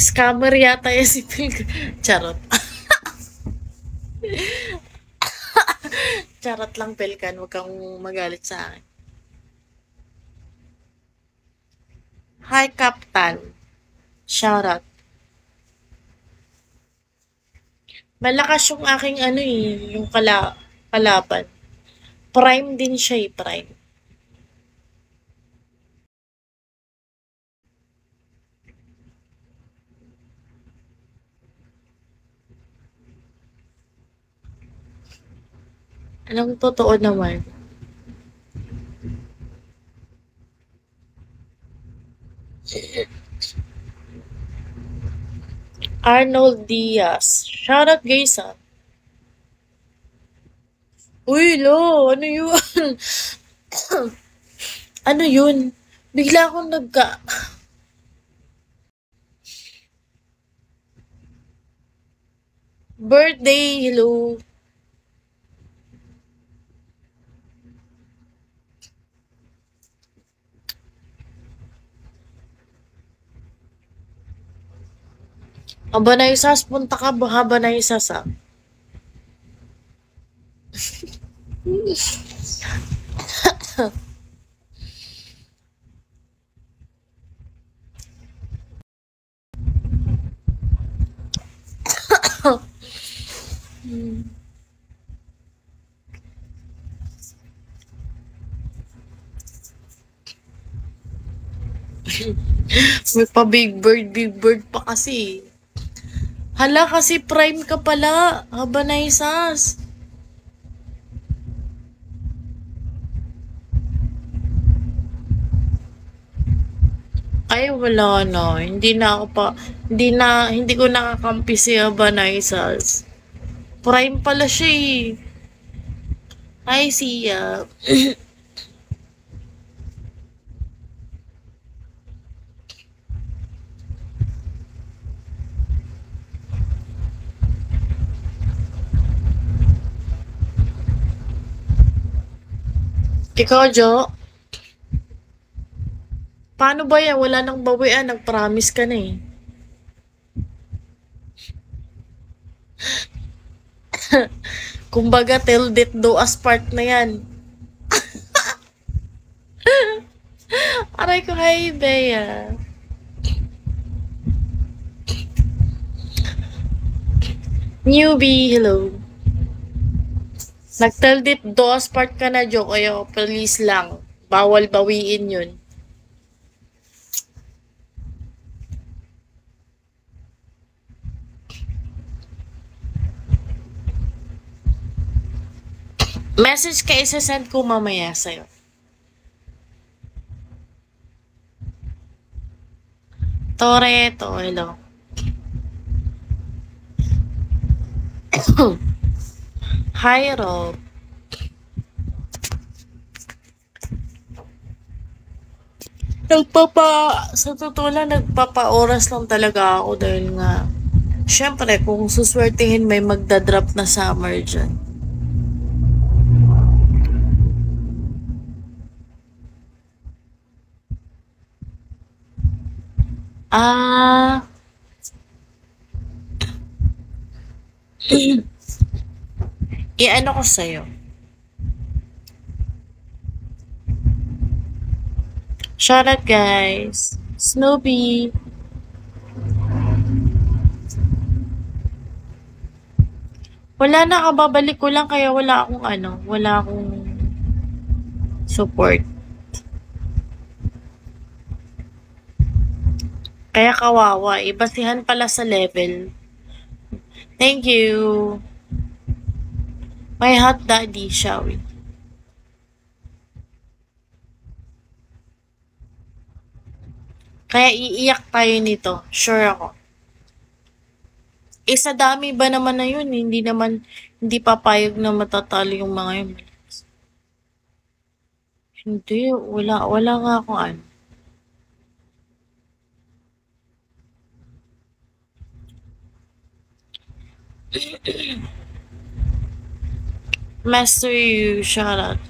Scammer yata yan si Phil. Charot. Charot lang, Pelkan. Huwag kang magalit sa akin. Hi, Captain. Shoutout. Malakas yung aking ano eh, yung kalaban. Prime din siya eh, prime. Anong totoo naman? Arnold Diaz. Shoutout guys ah. Uy, lo, ano yun? Ano yun? Bigla akong birthday, hello. Haba na isas, punta ka ba? Haba na isas ah. May pa big bird pa kasi. Hala kasi prime ka pala. Haba na isas. Ay, wala na. Hindi ko nakakampi si Haba na isas. Prime pala siya eh. Hi, Sia. Ikaw, Jo? Paano ba yan? Wala nang bawian. Nag-promise ka na eh. Kumbaga, till death do us part na yan. Aray ko, hi, Bea. Newbie, hello. Nag-till death do us part ka na, Jo. Kaya, please lang. Bawal bawiin yun. Message ka isa-send ko mamaya sa'yo. Toreto, hello. Hi, Rob. Sa totoo lang, nagpapa-oras lang talaga ako dahil nga, syempre, kung suswertihin may magdadrop na summer dyan. Ah, i-ano ko sa'yo. Shoutout guys. Snoopy. Wala na, kababalik ko lang kaya wala akong support. Kaya kawawa, ibasihan pala sa level. Thank you. My hot daddy, shall we? Kaya iiyak tayo nito. Sure ako. Eh, sa dami ba naman na yun? Hindi papayag na matatalo yung mga yun. Hindi, wala nga akong ano. Master you, shout out.